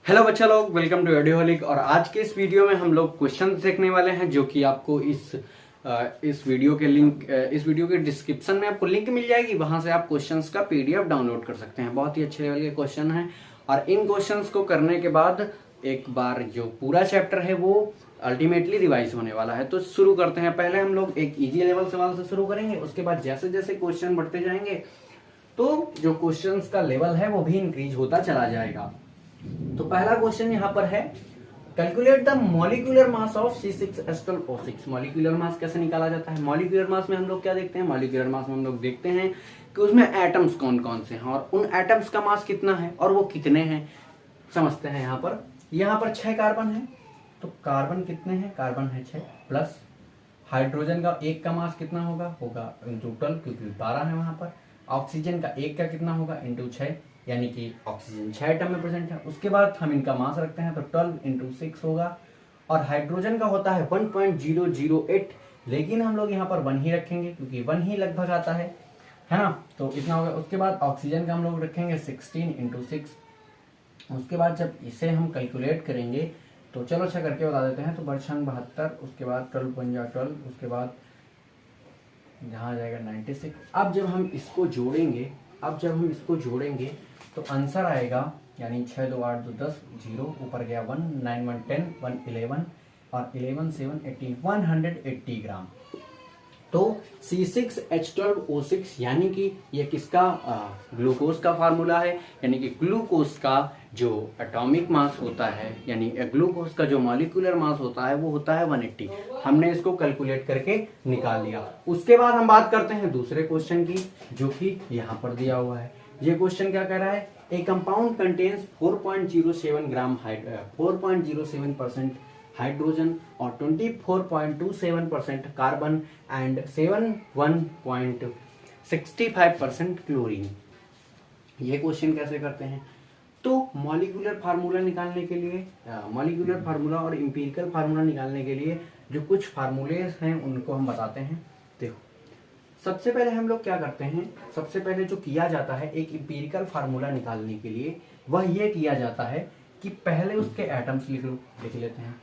Hello बच्चा लोग, welcome to ऑडियोहोलिक। और आज के इस वीडियो में हम लोग क्वेश्चन देखने वाले हैं जो कि आपको इस वीडियो के इस वीडियो के डिस्क्रिप्शन में आपको लिंक मिल जाएगी। वहां से आप क्वेश्चंस का पीडीएफ डाउनलोड कर सकते हैं। बहुत ही अच्छे लेवल के क्वेश्चन हैं और इन क्वेश्चंस को करने के बाद एक बार जो पूरा चैप्टर है वो अल्टीमेटली रिवाइज होने वाला है। तो शुरू करते हैं। पहले हम लोग एक इजी लेवल सवाल से शुरू करेंगे, उसके बाद जैसे जैसे क्वेश्चन बढ़ते जाएंगे तो जो क्वेश्चंस का लेवल है वो भी इंक्रीज होता चला जाएगा। तो पहला क्वेश्चन यहाँ पर है, calculate the molecular mass of C6H12O6। Molecular mass कैसे निकाला जाता है? मॉलिक्यूलर मास में हम लोग क्या देखते हैं? मॉलिक्यूलर मास में हम लोग देखते हैं कि उसमें एटम्स कौन कौन से हैं और उन एटम्स का मास कितना है और वो कितने हैं, समझते हैं। यहाँ पर 6 कार्बन है, तो कार्बन कितने हैं? कार्बन है 6 प्लस हाइड्रोजन का एक का मास कितना होगा इंटू 12, क्योंकि 12 है वहां पर। ऑक्सीजन का एक का कितना होगा? इंटू 6, यानी कि ऑक्सीजन 6 एटम में प्रेजेंट है। उसके बाद हम इनका मास रखते हैं तो 12 इंटू 6 होगा। और हाइड्रोजन का होता है 1.008, लेकिन हम लोग यहाँ पर 1 ही रखेंगे क्योंकि 1 ही लगभग आता है ना, तो इतना होगा। उसके बाद ऑक्सीजन का हम लोग रखेंगे 16 इंटू 6। उसके बाद जब इसे हम कैलकुलेट करेंगे तो चलो अच्छा करके बता देते हैं। तो बर्छंग 72, उसके बाद 12 पंजा 12, उसके बाद यहाँ जाएगा 96। अब जब हम इसको जोड़ेंगे तो आंसर आएगा, यानी 6 2 8 2 10, 0 ऊपर गया 1, 9 1 10, 1 11 और 11 7 18, 180 ग्राम। तो C6H12O6 यानी कि ये किसका ग्लूकोज का फार्मूला है, यानी कि ग्लूकोज का जो एटॉमिक मास होता है, यानी ग्लूकोज का जो मॉलिक्यूलर मास होता है वो होता है 180। हमने इसको कैलकुलेट करके निकाल लिया। उसके बाद हम बात करते हैं दूसरे क्वेश्चन की, जो कि यहाँ पर दिया हुआ है। ये क्वेश्चन क्या कह रहा है? ए कंपाउंड कंटेन्स 4.07 ग्राम 4.07% हाइड्रोजन और 24.27% कार्बन एंड 71.65% क्लोरीन। ये क्वेश्चन कैसे करते हैं? तो मॉलिक्यूलर फार्मूला निकालने के लिए, मॉलिक्यूलर फार्मूला और इंपीरिकल फार्मूला निकालने के लिए जो कुछ फार्मूले हैं उनको हम बताते हैं। देखो, सबसे पहले हम लोग क्या करते हैं, सबसे पहले जो किया जाता है एक इंपीरिकल फार्मूला निकालने के लिए, वह ये किया जाता है कि पहले उसके एटम्स लिख लेते हैं।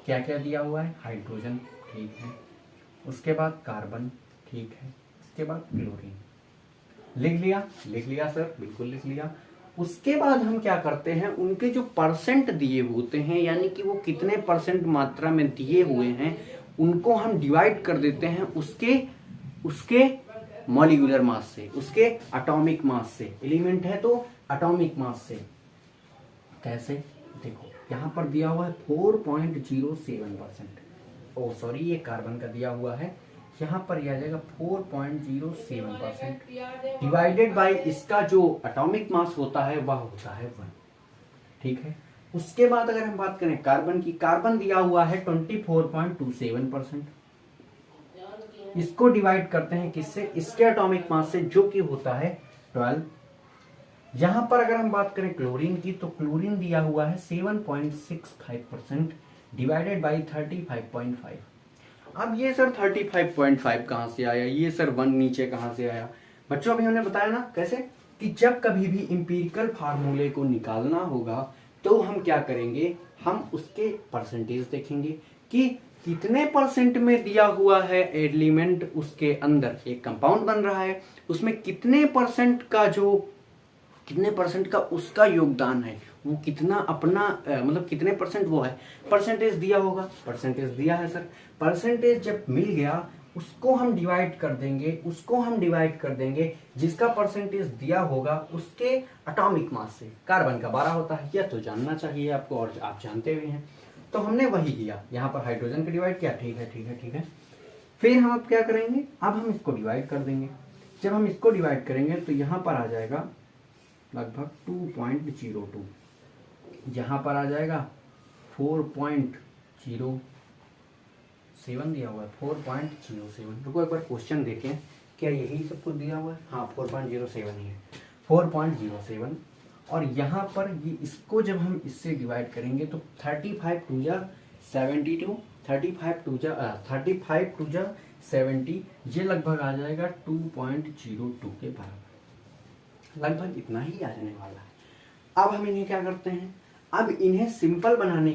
क्या क्या दिया हुआ है? हाइड्रोजन, ठीक है। उसके बाद कार्बन, ठीक है। उसके बाद क्लोरीन। लिख लिया सर, बिल्कुल लिख लिया। उसके बाद हम क्या करते हैं, उनके जो परसेंट दिए होते हैं, यानी कि वो कितने परसेंट मात्रा में दिए हुए हैं, उनको हम डिवाइड कर देते हैं उसके मॉलिक्यूलर मास से, उसके एटॉमिक मास से। एलिमेंट है तो एटॉमिक मास से। कैसे? देखो, यहाँ पर दिया हुआ है 4.07%। ओ सॉरी, ये कार्बन का दिया हुआ है। यहाँ पर यह आ जाएगा 4.07% डिवाइडेड बाय इसका जो एटॉमिक मास होता है वह होता है 1, ठीक है। उसके बाद अगर हम बात करें कार्बन की, कार्बन दिया हुआ है 24.27%। इसको डिवाइड करते हैं किससे? इसके एटॉमिक मास से, जो कि होता है 12। यहां पर अगर हम बात करें क्लोरीन की, तो क्लोरीन दिया हुआ है 7.65% डिवाइडेड बाई 35.5। अब ये सर 35.5 कहां से आया? ये सर 1 नीचे कहां से आया? बच्चों अभी हमने बताया ना कैसे, कि जब कभी भी इंपीरिकल फार्मूले को निकालना होगा तो हम क्या करेंगे, हम उसके परसेंटेज देखेंगे कि कितने परसेंट में दिया हुआ है एलिमेंट, उसके अंदर एक कंपाउंड बन रहा है, उसमें कितने परसेंट का उसका योगदान है, वो कितना अपना मतलब कितने परसेंट वो है, परसेंटेज दिया होगा। परसेंटेज दिया है सर, परसेंटेज जब मिल गया उसको हम डिवाइड कर देंगे जिसका परसेंटेज दिया होगा उसके एटॉमिक मास से। कार्बन का 12 होता है, यह तो जानना चाहिए आपको और आप जानते भी हैं। तो हमने वही किया, यहाँ पर हाइड्रोजन का डिवाइड किया, ठीक है। फिर हम अब क्या करेंगे, अब हम इसको डिवाइड कर देंगे। जब हम इसको डिवाइड करेंगे तो यहाँ पर आ जाएगा लगभग 2.02, यहाँ पर आ जाएगा 4.07 दिया हुआ है, 4.07। रुको एक बार क्वेश्चन देखें, क्या यही सब कुछ दिया हुआ है? हाँ, 4.07 ही है, 4.07। और यहाँ पर ये इसको जब हम इससे डिवाइड करेंगे तो 35 2 जा 72, 35 2 जा 70, ये लगभग आ जाएगा 2.02 के बराबर, लगभग इतना ही आ जाने वाला है। अब हम इन्हें क्या करते हैं, अब इन्हें सिंपल बनाने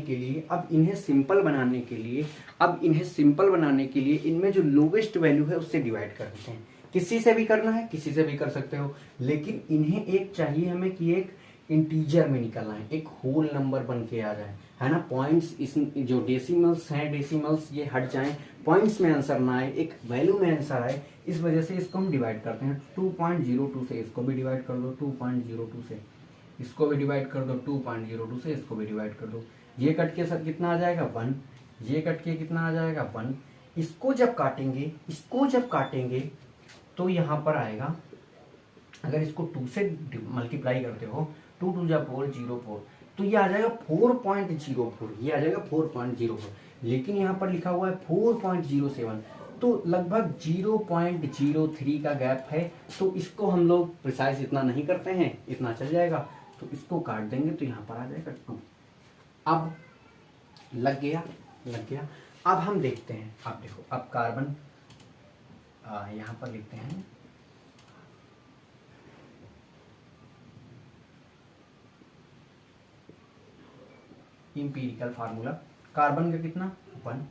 के लिए इनमें जो लोवेस्ट वैल्यू है उससे डिवाइड कर देते हैं। किसी से भी करना है, किसी से भी कर सकते हो, लेकिन इन्हें एक चाहिए हमें कि एक इंटीजर में निकलना है, एक होल नंबर बन के आ जाए, है ना। पॉइंट्स इस जो डेसिमल्स हैं, डेसिमल्स ये हट जाएं, पॉइंट्स में आंसर ना आए, एक वैल्यू में आंसर आए। इस वजह से इसको हम डिवाइड करते हैं। 2.02 से इसको भी डिवाइड कर दो, 2.02 से इसको भी डिवाइड कर दो, 2.02 से इसको भी डिवाइड कर दो। ये कट के सर कितना आ जाएगा 1, ये कट के कितना आ जाएगा 1। इसको जब काटेंगे तो यहाँ पर आएगा, अगर इसको 2 से मल्टीप्लाई करते हो, 2 2 जा 4 0 4, तो ये आ जाएगा 4.04, ये आ जाएगा 4.04, लेकिन यहाँ पर लिखा हुआ है 4.07, तो लगभग 0.03 का गैप है। तो इसको हम लोग प्रिसाइज इतना नहीं करते हैं, इतना चल जाएगा, तो इसको काट देंगे तो यहाँ पर आ जाएगा 2। अब लग गया। अब हम देखते हैं, आप देखो, अब कार्बन यहाँ पर लिखते हैं, इंपीरिकल फार्मूला। कार्बन का कितना 1,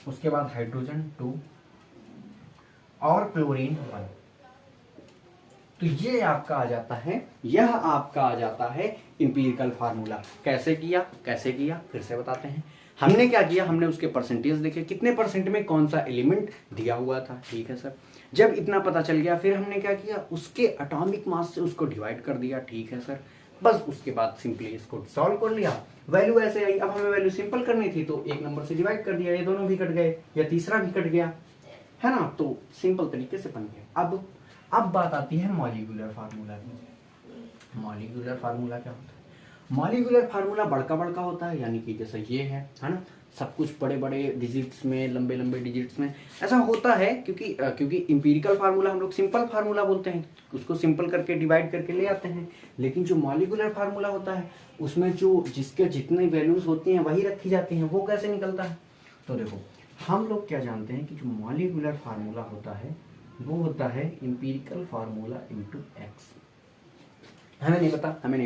उसके बाद हाइड्रोजन 2 और क्लोरीन 1। तो ये आपका आ जाता है, यह आपका आ जाता है इंपीरिकल फार्मूला। कैसे किया फिर से बताते हैं। हमने क्या किया, हमने उसके परसेंटेज देखे, कितने परसेंट में कौन सा एलिमेंट दिया हुआ था। ठीक है सर, जब इतना पता चल गया, फिर हमने क्या किया, उसके एटॉमिक मास से उसको डिवाइड कर दिया। ठीक है सर, बस उसके बाद सिंपली इसको सॉल्व कर लिया, वैल्यू ऐसे आई। अब हमें वैल्यू सिंपल करनी थी तो एक नंबर से डिवाइड कर दिया, ये दोनों भी कट गए या तीसरा भी कट गया, है ना, तो सिंपल तरीके से बन गया। अब बात आती है मॉलिक्यूलर फार्मूला की। मॉलिक्यूलर फार्मूला क्या होता है? मॉलिक्यूलर फार्मूला बड़का होता है, यानी कि जैसे ये है ना, सब कुछ बड़े डिजिट्स में, लंबे डिजिट्स में ऐसा होता है, क्योंकि इंपीरिकल फार्मूला हम लोग सिंपल फार्मूला बोलते हैं, उसको सिंपल करके डिवाइड करके ले आते हैं। लेकिन जो मॉलिक्यूलर फार्मूला होता है उसमें जो जिसके जितने वैल्यूज होती हैं वही रखी जाती हैं। वो कैसे निकलता है? तो देखो, हम लोग क्या जानते हैं कि जो मॉलिक्यूलर फार्मूला होता है वो होता है इंपीरिकल फार्मूला इंटू एक्स। हमें नहीं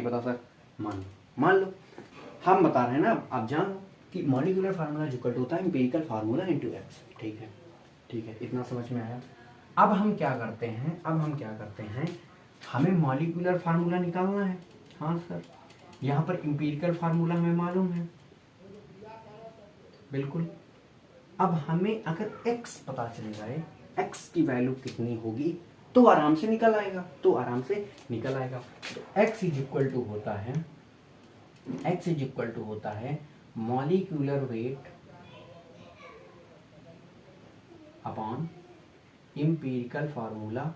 पता सर, मान लो हम बता रहे हैं ना, आप जान लो कि मॉलिक्यूलर फार्मूला जो कट होता है इंपीरिकल फार्मूला इंटू एक्स। ठीक है, इतना समझ में आया। अब हम क्या करते हैं, हमें मॉलिक्यूलर फार्मूला निकालना है। हाँ सर, यहाँ पर इंपीरिकल फार्मूला हमें मालूम है, बिल्कुल। अब हमें अगर x पता चल जाए, x की वैल्यू कितनी होगी, तो आराम से निकल आएगा। तो x इज इक्वल टू होता है molecular weight upon empirical formula.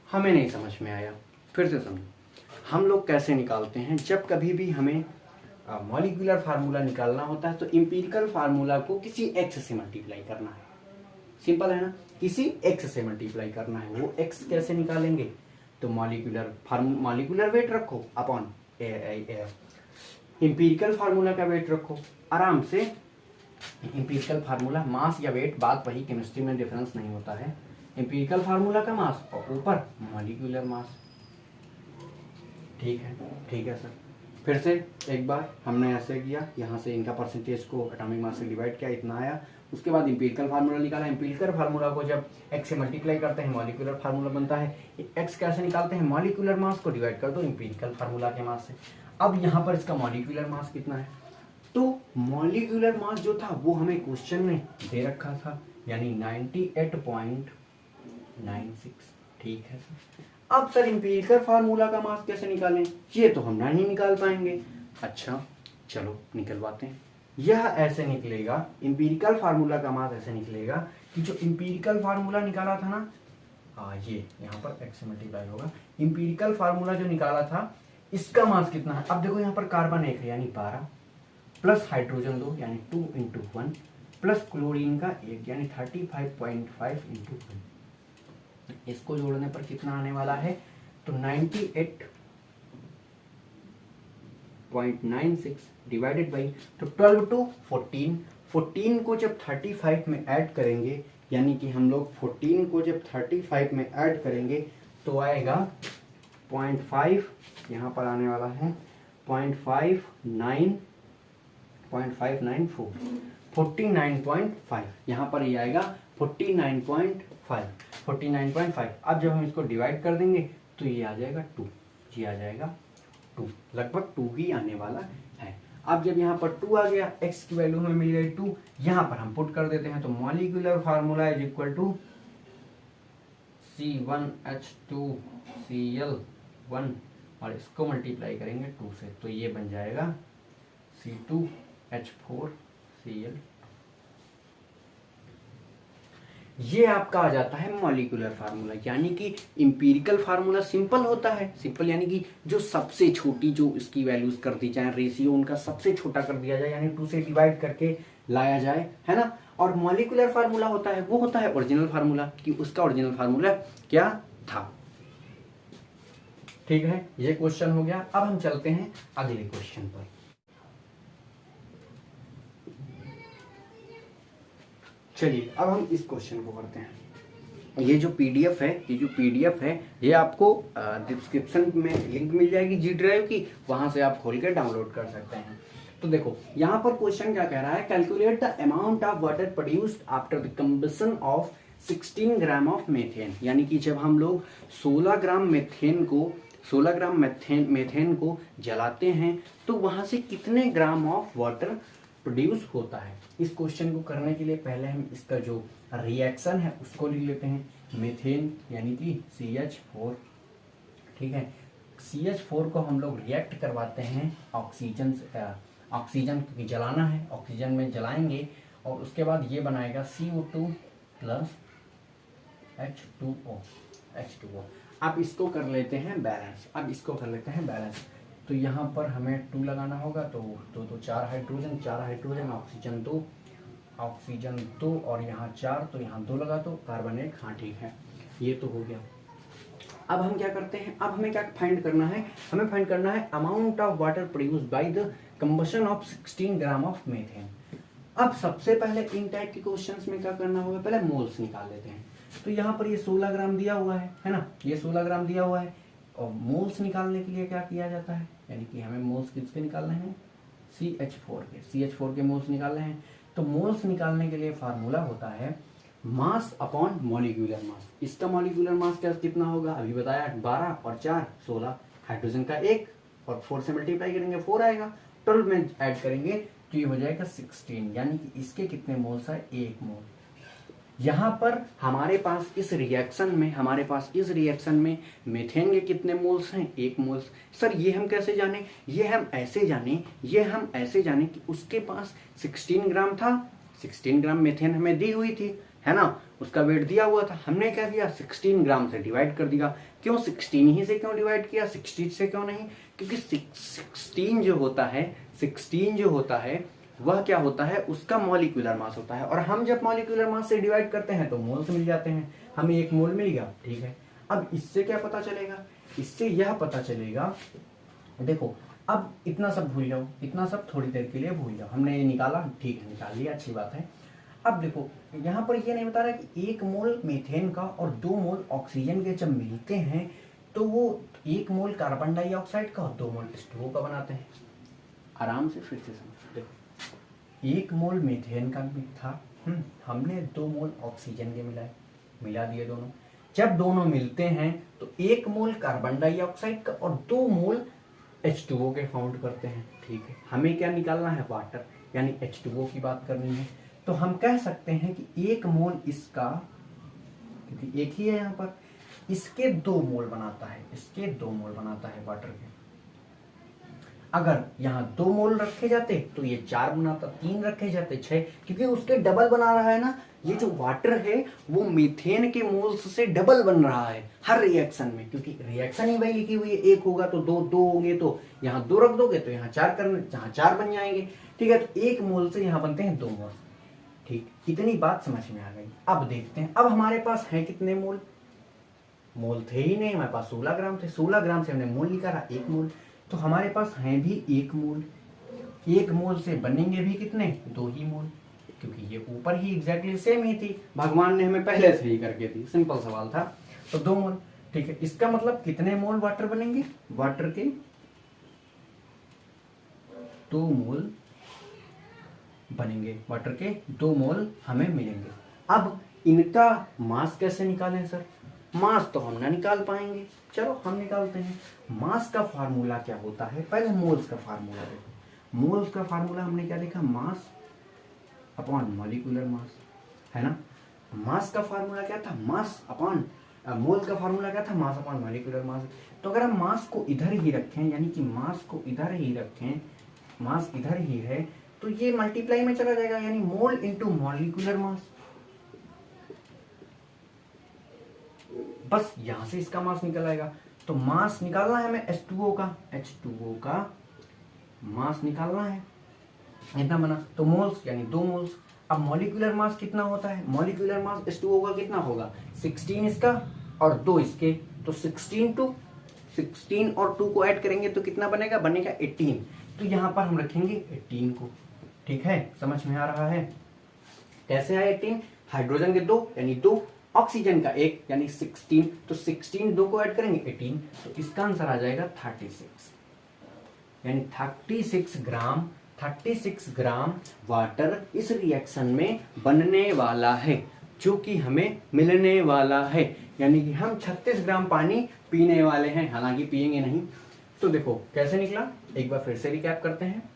हमें नहीं समझ में आया, फिर से समझो। हम लोग कैसे निकालते हैं, जब कभी भी हमें मॉलिक्यूलर फार्मूला निकालना होता है तो इंपीरिकल फार्मूला को किसी x से मल्टीप्लाई करना है। सिंपल है ना, किसी x से मल्टीप्लाई करना है। वो x कैसे निकालेंगे, तो मॉलिक्यूलर वेट रखो अपॉन इंपीरिकल फार्मूला का वेट रखो, आराम से। इंपीरिकल फार्मूला मास या वेट, बात वही, केमिस्ट्री में डिफरेंस नहीं होता है। इंपीरिकल फार्मूला का मास और ऊपर मॉलिक्यूलर मास। ठीक है सर, फिर से एक बार हमने ऐसे किया, यहाँ से इनका परसेंटेज को एटॉमिक मास से डिवाइड किया, इतना आया। उसके बाद इंपीरिकल फार्मूला निकाला। इंपीरिकल फार्मूला को जब x से मल्टीप्लाई करते हैं मॉलिक्यूलर फार्मूला बनता है। x कैसे निकालते हैं, मॉलिक्यूलर मास को डिवाइड कर दो इंपीरिकल फार्मूला के मास से। अब यहाँ पर इसका मॉलिक्यूलर मास कितना है, तो मॉलिक्यूलर मास जो था वो हमें क्वेश्चन में दे रखा था, यानी 98.96। ठीक है सर। अब सर इंपीरिकल फार्मूला का मास कैसे निकालें, ये तो हम नहीं निकाल पाएंगे। अच्छा चलो निकलवाते हैं। यह ऐसे निकलेगा, इंपीरिकल फार्मूला का मास ऐसे निकलेगा कि जो इंपीरिकल फार्मूला निकाला था ना, ये यहाँ पर x से मल्टीप्लाई होगा। इंपीरिकल फार्मूला जो निकाला था इसका मास कितना है, अब देखो यहाँ पर कार्बन 1 है यानी 12, प्लस हाइड्रोजन 2 यानी 2 × 1, प्लस क्लोरीन का 1 यानी 35.5 × 1। इसको जोड़ने पर कितना आने वाला है, तो 98.96 डिवाइडेड बाई, तो 12 to 14। 14 को जब 35 में ऐड करेंगे, यानी कि हम लोग 14 को जब 35 में ऐड करेंगे तो आएगा 0.5, यहाँ पर आने वाला है 0.594, 49.5, यहाँ पर ये आएगा 49.5। अब जब हम इसको डिवाइड कर देंगे तो ये आ जाएगा 2, ये आ जाएगा 2, लगभग 2 ही आने वाला है। अब जब यहाँ पर 2 आ गया, x की वैल्यू हमें मिल गई 2, यहाँ पर हम पुट कर देते हैं, तो molecular formula is equal to C1H2Cl1 और इसको मल्टीप्लाई करेंगे 2 से, तो ये बन जाएगा C2H4Cl। ये आपका आ जाता है मॉलिक्यूलर फार्मूला, यानी कि इंपीरिकल फार्मूला सिंपल होता है। सिंपल यानी कि जो सबसे छोटी जो इसकी वैल्यूज कर दी जाए, रेशियो उनका सबसे छोटा कर दिया जाए, यानी 2 से डिवाइड करके लाया जाए, है ना। और मॉलिक्यूलर फार्मूला होता है, वो होता है ओरिजिनल फार्मूला, कि उसका ओरिजिनल फार्मूला क्या था। ठीक है, ये क्वेश्चन हो गया। अब हम चलते हैं अगले क्वेश्चन पर। चलिए अब हम इस क्वेश्चन को करते हैं। ये जो पीडीएफ है, ये आपको डिस्क्रिप्शन में लिंक मिल जाएगी जी ड्राइव की, वहां से आप खोल के डाउनलोड कर सकते हैं। तो देखो यहाँ पर क्वेश्चन क्या कह रहा है, calculate the amount of water produced after the combustion of 16 gram of methane. यानी कि जब हम लोग 16 ग्राम मेथेन को जलाते हैं तो वहां से कितने ग्राम ऑफ वाटर प्रोड्यूस होता है। इस क्वेश्चन को करने के लिए पहले हम इसका जो रिएक्शन है उसको लिख लेते हैं। मेथेन यानी कि CH4, ठीक है। CH4 को हम लोग रिएक्ट करवाते हैं ऑक्सीजन से, ऑक्सीजन क्योंकि जलाना है, ऑक्सीजन में जलाएंगे और उसके बाद ये बनाएगा CO2 प्लस H2O। अब इसको कर लेते हैं बैलेंस। तो यहाँ पर हमें 2 लगाना होगा, तो 2 4 हाइड्रोजन, ऑक्सीजन 2 और यहाँ 4, तो यहाँ 2 लगा दो, कार्बन 1, हाँ ठीक है, ये तो हो गया। अब हम क्या करते हैं, अब हमें क्या फाइंड करना है, हमें फाइंड करना है amount of water produced by the combustion of 16 gram of methane. अब सबसे पहले इन टाइप के क्वेश्चंस में क्या करना होगा, पहले मोल्स निकाल लेते हैं। तो यहाँ पर ये 16 ग्राम दिया हुआ है ना, ये 16 ग्राम दिया हुआ है। और मोल्स निकालने के लिए क्या किया जाता है, यानी कि हमें मोल्स किसके निकालने हैं, CH4 के मोल्स निकालने हैं। तो मोल्स निकालने के लिए फार्मूला होता है मास अपॉन मॉलिक्यूलर मास। इसका मॉलिक्यूलर मास कितना होगा, अभी बताया 12 और 4 16, हाइड्रोजन का 1 और 4 से मल्टीप्लाई करेंगे 4 आएगा, 12 में ऐड करेंगे तो ये हो जाएगा 16, यानी कि इसके कितने मोल्स है, 1 मोल। यहाँ पर हमारे पास इस रिएक्शन में मेथेन के कितने मोल्स हैं, 1 मोल्स। सर ये हम कैसे जाने, ये हम ऐसे जाने कि उसके पास 16 ग्राम था, 16 ग्राम मेथेन हमें दी हुई थी, है ना, उसका वेट दिया हुआ था। हमने क्या किया, 16 ग्राम से डिवाइड कर दिया। क्यों 16 ही से क्यों डिवाइड किया, 60 से क्यों नहीं, क्योंकि 16 जो होता है वह क्या होता है, उसका मॉलिक्यूलर मास होता है। और हम जब मॉलिक्यूलर मास से डिवाइड करते हैं तो मोल्स मिल जाते हैं, हमें 1 मोल मिल गया, ठीक है। अब इससे क्या पता चलेगा, इससे यह पता चलेगा, देखो अब इतना सब भूल जाओ, इतना सब थोड़ी देर के लिए भूल जाओ, हमने ये निकाला, ठीक है, निकाल लिया, अच्छी बात है। अब देखो यहाँ पर ये नहीं बता रहा कि 1 मोल मीथेन का और 2 मोल ऑक्सीजन के जब मिलते हैं तो वो 1 मोल कार्बन डाइऑक्साइड का और 2 मोल H2O का बनाते हैं। आराम से फिर से समझो, देखो 1 मोल मीथेन का भी था, हमने 2 मोल ऑक्सीजन के मिला दिए दोनों। जब दोनों मिलते हैं तो 1 मोल कार्बन डाइऑक्साइड का और 2 मोल H2O के फाउंड करते हैं, ठीक है। हमें क्या निकालना है, वाटर, यानी H2O की बात करनी है। तो हम कह सकते हैं कि 1 मोल इसका, क्योंकि एक ही है यहाँ पर, इसके 2 मोल बनाता है, वाटर के। अगर यहाँ 2 मोल रखे जाते तो ये 4 बनाता, 3 रखे जाते 6, क्योंकि उसके डबल बना रहा है ना, ये जो वाटर है वो मीथेन के मोल्स से डबल बन रहा है हर रिएक्शन में, क्योंकि रिएक्शन ही वही लिखी हुई है, 1 होगा तो 2 होंगे, तो यहाँ 2 रख दोगे तो यहाँ 4 बन जाएंगे, ठीक है। तो 1 मोल से यहाँ बनते हैं 2 मोल, ठीक। इतनी बात समझ में आ गई। अब देखते हैं, अब हमारे पास है कितने मोल थे ही नहीं, हमारे पास 16 ग्राम थे, 16 ग्राम से हमने मोल निकाला 1 मोल, तो हमारे पास है भी 1 मोल। 1 मोल से बनेंगे भी कितने, 2 ही मोल, क्योंकि ये ऊपर ही एग्जैक्टली सेम ही थी, भगवान ने हमें पहले से ही करके दी, सिंपल सवाल था। तो 2 मोल, ठीक है, इसका मतलब कितने मोल वाटर बनेंगे, वाटर के 2 मोल बनेंगे, वाटर के 2 मोल हमें मिलेंगे। अब इनका मास कैसे निकालें सर, मास तो हम ना निकाल पाएंगे, चलो हम निकालते हैं। मास का फार्मूला क्या होता है, पहले मोल्स का फार्मूला देखो। मोल्स का फार्मूला हमने क्या देखा, मास अपॉन मॉलिक्यूलर मास, है ना। मास का फार्मूला क्या था, मास अपॉन मोल का फार्मूला क्या था, मास अपॉन मॉलिक्यूलर मास। तो अगर हम मास को इधर ही रखें, यानी कि मास को इधर ही रखें, मास इधर ही है, तो ये मल्टीप्लाई में चला जाएगा, यानी मोल इंटू मॉलिक्यूलर मास। बस यहां से इसका मास निकल आएगा। तो मास निकालना है हमें H2O का, H2O का मास निकालना है, इतना बना। तो मोल्स यानी 2 मोल्स। अब मॉलिक्यूलर मास कितना होता है, मॉलिक्यूलर मास H2O का कितना होगा, 16 इसका और 2 इसके, तो 16 और 2 को ऐड करेंगे तो कितना बनेगा, बनेगा 18। तो यहां पर हम रखेंगे 18 को, ठीक है, समझ में आ रहा है। कैसे आया 18, हाइड्रोजन के 2 यानी 2, ऑक्सीजन का 1 यानी 16, तो 16 2 को ऐड करेंगे 18, तो इसका आंसर आ जाएगा 36, यानी 36 ग्राम वाटर इस रिएक्शन में बनने वाला है, जो कि हमें मिलने वाला है। यानी कि हम 36 ग्राम पानी पीने वाले हैं, हालांकि पिएंगे नहीं। तो देखो कैसे निकला, एक बार फिर से रिकैप करते हैं।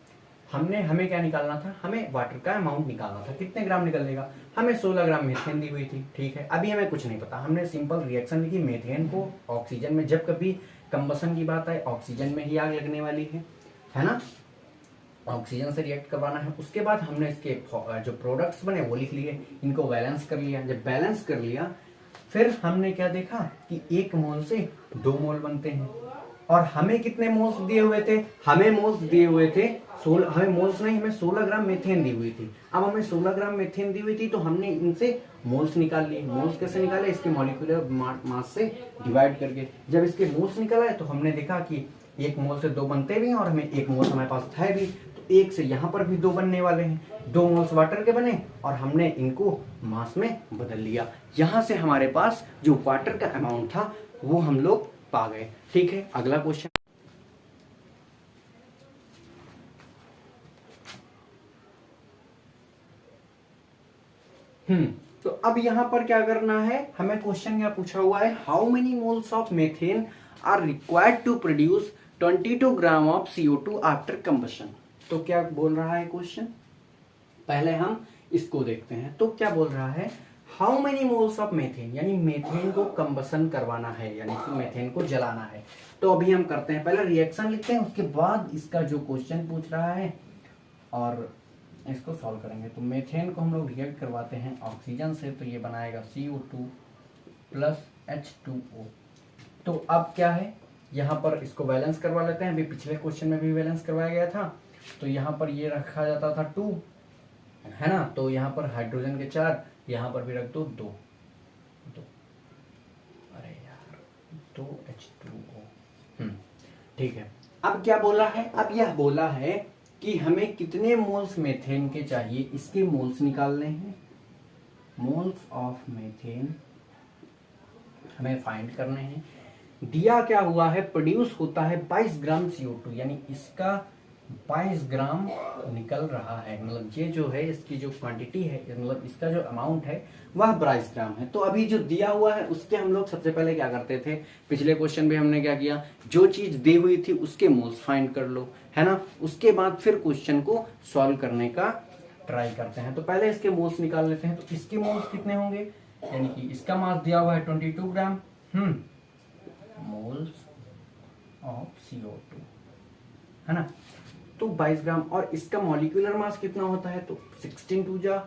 हमें क्या निकालना था, हमें वाटर का अमाउंट निकालना था, कितने ग्राम निकलेगा, हमें 16 ग्राम मीथेन दी हुई थी, ठीक है। अभी हमें कुछ नहीं पता, हमने सिंपल रिएक्शन लिखी, मीथेन को ऑक्सीजन में, जब कभी कंबसन की बात आए ऑक्सीजन में ही आग लगने वाली है ना, ऑक्सीजन से रिएक्ट करवाना है। उसके बाद हमने इसके जो प्रोडक्ट्स बने वो लिख लिए, इनको बैलेंस कर लिया। जब बैलेंस कर लिया फिर हमने क्या देखा कि 1 मोल से 2 मोल बनते हैं। और हमें कितने मोल्स दिए हुए थे, हमें मोल्स दिए हुए थे 16, हमें मोल्स नहीं, हमें 16 ग्राम मेथेन दी हुई थी। अब हमें 16 ग्राम मेथेन दी हुई थी, तो हमने इनसे मोल्स निकाल लिए। मोल्स कैसे निकाले, इसके मॉलिक्यूलर मास से डिवाइड करके। जब इसके मोल्स निकल आए तो हमने देखा कि 1 मोल से 2 बनते भी हैं, और हमें 1 मोल हमारे पास था भी, तो 1 से यहाँ पर भी 2 बनने वाले हैं। 2 मोल्स वाटर के बने और हमने इनको मास में बदल लिया। यहाँ से हमारे पास जो वाटर का अमाउंट था वो हम लोग पा गए, ठीक है। अगला क्वेश्चन, तो अब यहां पर क्या करना है, हमें क्वेश्चन क्या पूछा हुआ है, how many moles of methane are required to produce 22 gram of CO2 after combustion. तो क्या बोल रहा है क्वेश्चन, पहले हम इसको देखते हैं। तो क्या बोल रहा है, how many moles of methane, यानी मेथेन को कंबसन करवाना है, यानी कि मेथेन को जलाना है। तो अभी हम करते हैं, पहले रिएक्शन लिखते हैं, उसके बाद इसका जो क्वेश्चन पूछ रहा है और इसको सॉल्व करेंगे। तो मेथेन को हम लोग रिएक्ट करवाते हैं ऑक्सीजन से, तो ये बनाएगा CO2 प्लस H2O। तो अब क्या है, यहाँ पर इसको बैलेंस करवा लेते हैं, अभी पिछले क्वेश्चन में भी बैलेंस करवाया गया था। तो यहाँ पर ये रखा जाता था 2, है ना, तो यहाँ पर हाइड्रोजन के 4, यहाँ पर भी रख दो 2, अरे यार 2 H2O, ठीक है। अब क्या बोला है, अब यह बोला है कि हमें कितने मोल्स मेथेन के चाहिए, इसके मोल्स निकालने हैं, मोल्स ऑफ मेथेन हमें फाइंड करने हैं। दिया क्या हुआ है, प्रोड्यूस होता है 22 ग्राम CO2, यानी इसका 22 ग्राम निकल रहा है, मतलब ये जो है इसकी जो क्वांटिटी है, मतलब इसका जो अमाउंट है वह 22 ग्राम है। तो अभी जो दिया हुआ है उसके हम लोग सबसे पहले क्या करते थे, पिछले क्वेश्चन में हमने क्या किया, जो चीज दी हुई थी उसके मोल्स फाइंड कर लो, है ना। उसके बाद फिर क्वेश्चन को सॉल्व करने का ट्राई करते हैं। तो पहले इसके मोल्स निकाल लेते हैं। तो इसके मोल्स कितने होंगे, यानी कि इसका मास दिया हुआ है 22 ग्राम मोल्स ऑफ CO2, है ना। तो 22 ग्राम, और इसका मॉलिक्यूलर मास कितना होता है, तो 16 टू जा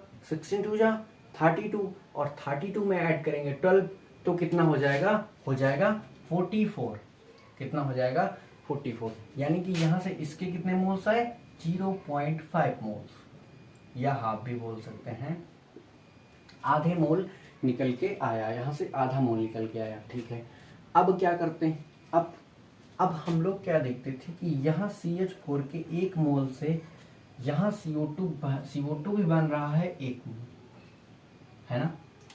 32, और 32 में ऐड करेंगे 12, तो कितना हो जाएगा, 44। कितना हो जाएगा, 44। यानी कि यहां से इसके कितने मोल्स आए, 0.5 मोल्स, या हाफ भी बोल सकते हैं, आधे मोल निकल के आया, यहां से आधा मोल निकल के आया, ठीक है। अब क्या करते हैं, अब हम लोग क्या देखते थे कि यहाँ CH4 के 1 मोल से यहाँ CO2 भी बन रहा है 1 मोल, है ना।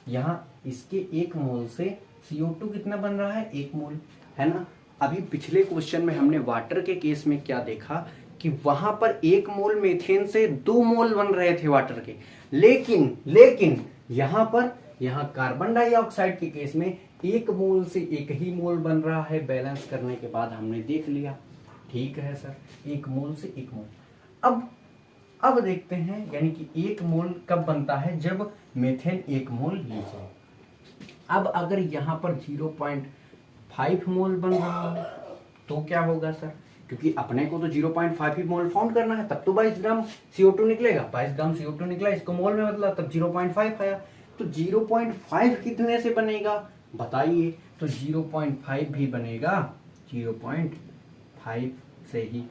यहाँ इसके 1 मोल से CO2 कितना बन रहा है, 1 मोल, है ना। अभी पिछले क्वेश्चन में हमने वाटर के केस में क्या देखा कि वहां पर 1 मोल मीथेन से 2 मोल बन रहे थे वाटर के, लेकिन यहाँ कार्बन डाइऑक्साइड के केस में 1 मोल से 1 ही मोल बन रहा है। बैलेंस करने के बाद हमने देख लिया, ठीक है सर, 1 मोल से 1 मोल। अब देखते हैं, यानी कि 1 मोल कब बनता है, जब मीथेन 1 मोल ली जाए। अब अगर यहाँ पर 0.5 मोल बन रहा है तो क्या होगा सर, क्योंकि अपने को तो 0.5 ही मोल फाउंड करना है, तब तो 22 ग्राम CO2 निकलेगा। 22 ग्राम CO2 निकला, इसको मोल में बदला, तब 0.5 आया। तो 0.5 कितने से बनेगा बताइए, तो 0.5 भी बनेगा 0.5 से ही।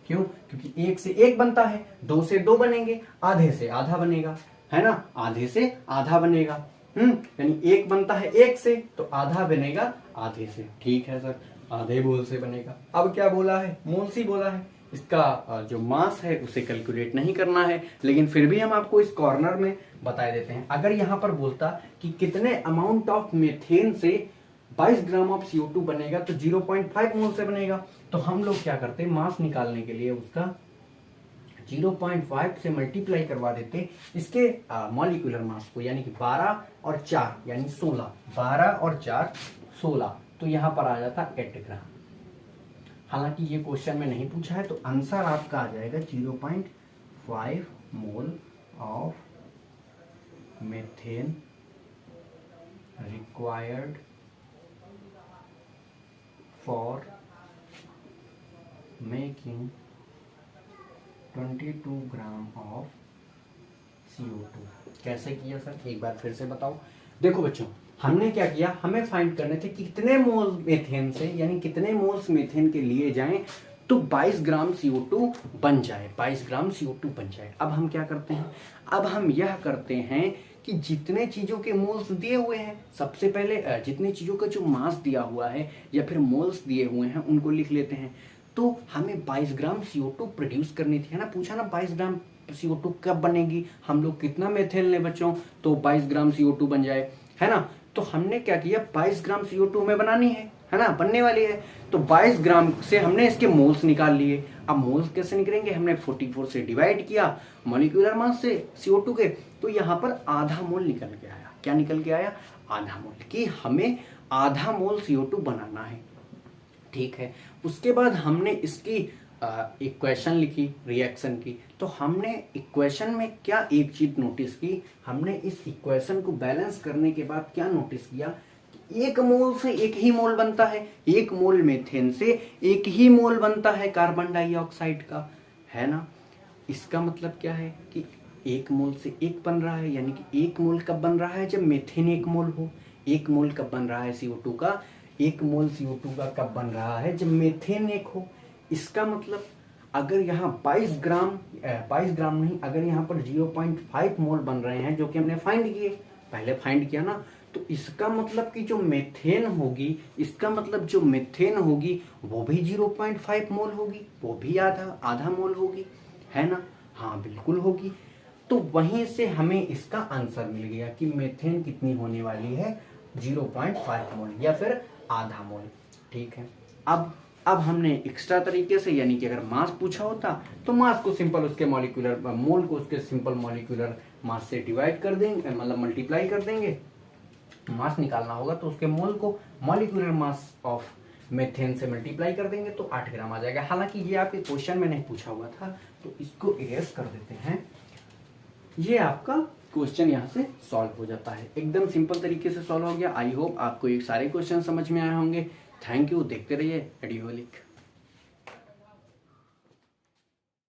क्यों, क्योंकि 1 से 1 बनता है, 2 से 2 बनेंगे, आधे से आधा बनेगा, है ना, आधे से आधा बनेगा। यानी 1 बनता है 1 से, तो आधा बनेगा आधे से, ठीक है सर, आधे मोल से बनेगा। अब क्या बोला है, मोल से बोला है। इसका जो मास है उसे कैलकुलेट नहीं करना है, लेकिन फिर भी हम आपको इस कॉर्नर में बता देते हैं। अगर यहाँ पर बोलता कि कितने अमाउंट ऑफ मीथेन से 22 ग्राम ऑफ CO2 बनेगा, तो 0.5 मोल से बनेगा। तो हम लोग क्या करते, मास निकालने के लिए उसका 0.5 से मल्टीप्लाई करवा देते इसके मॉलिक्यूलर मास को, यानी कि 12 और 4 यानी 16, 12 और 4 16, तो यहाँ पर आ जाता 8 ग्राम। हालांकि ये क्वेश्चन में नहीं पूछा है, तो आंसर आपका आ जाएगा 0.5 mole of methane required for making 22 gram of CO2। कैसे किया सर, एक बार फिर से बताओ। देखो बच्चों, हमने क्या किया, हमें फाइंड करने थे कि कितने मोल मीथेन से, यानी कितने मोल्स मीथेन के लिए जाएं तो 22 ग्राम CO2 बन जाए, 22 ग्राम CO2 बन जाए। अब हम क्या करते हैं, अब हम यह करते हैं कि जितने चीजों के मोल्स दिए हुए हैं, सबसे पहले जितनी चीजों का जो मास दिया हुआ है या फिर मोल्स दिए हुए हैं उनको लिख लेते हैं। तो हमें 22 ग्राम CO2 प्रोड्यूस करनी थी, है ना, पूछा ना 22 ग्राम CO2 कब बनेगी, हम लोग कितना मीथेन ले बच्चों, तो 22 ग्राम CO2 बन जाए, है ना। तो हमने क्या किया, 22 ग्राम CO2 हमें बनानी है ना, बनने वाली है। तो 22 ग्राम से हमने इसके मोल्स निकाल लिए। अब मोल्स कैसे निकलेंगे, हमने 44 से डिवाइड किया मॉलिक्यूलर मास से CO2 के, तो यहाँ पर आधा मोल निकल के आया। क्या निकल के आया, आधा मोल, कि हमें आधा मोल CO2 बनाना है, ठीक है। उसके बाद हमने इसकी इक्वेशन लिखी रिएक्शन की। तो हमने इक्वेशन में क्या एक चीज नोटिस की, हमने इस इक्वेशन को बैलेंस करने के बाद क्या नोटिस किया, 1 मोल से 1 ही मोल बनता है, 1 मोल मीथेन से 1 ही मोल बनता है कार्बन डाइऑक्साइड का, है ना। इसका मतलब क्या है कि 1 मोल से 1 बन रहा है, यानी कि 1 मोल कब बन रहा है, जब मीथेन 1 मोल हो। 1 मोल कब बन रहा है CO2 का, 1 मोल CO2 का कब बन रहा है, जब मीथेन 1 हो। इसका मतलब अगर यहाँ 22 ग्राम नहीं, अगर यहाँ पर 0.5 मोल बन रहे हैं, जो कि हमने फाइंड किए, पहले फाइंड किया ना, तो इसका मतलब कि जो मीथेन होगी, इसका मतलब जो मीथेन होगी वो भी 0.5 मोल होगी, वो भी आधा मोल होगी, है ना, हाँ बिल्कुल होगी। तो वहीं से हमें इसका आंसर मिल गया कि मीथेन कितनी होने वाली है, 0.5 मोल या फिर आधा मोल, ठीक है। अब हमने एक्स्ट्रा तरीके से, यानी कि अगर मास पूछा होता तो मास को सिंपल उसके मॉलिक्यूलर मोल को उसके सिंपल मॉलिक्यूलर मास से डिवाइड कर देंगे, मतलब मल्टीप्लाई कर देंगे। मास निकालना होगा तो उसके मोल को मॉलिक्यूलर मास ऑफ मीथेन से मल्टीप्लाई कर देंगे तो 8 ग्राम आ जाएगा। हालांकि ये आपके क्वेश्चन में नहीं पूछा हुआ था, तो इसको इरेज कर देते हैं। ये आपका क्वेश्चन यहाँ से सॉल्व हो जाता है, एकदम सिंपल तरीके से सॉल्व हो गया। आई होप आपको ये सारे क्वेश्चन समझ में आए होंगे। थैंक यू, देखते रहिए एडियोलिक।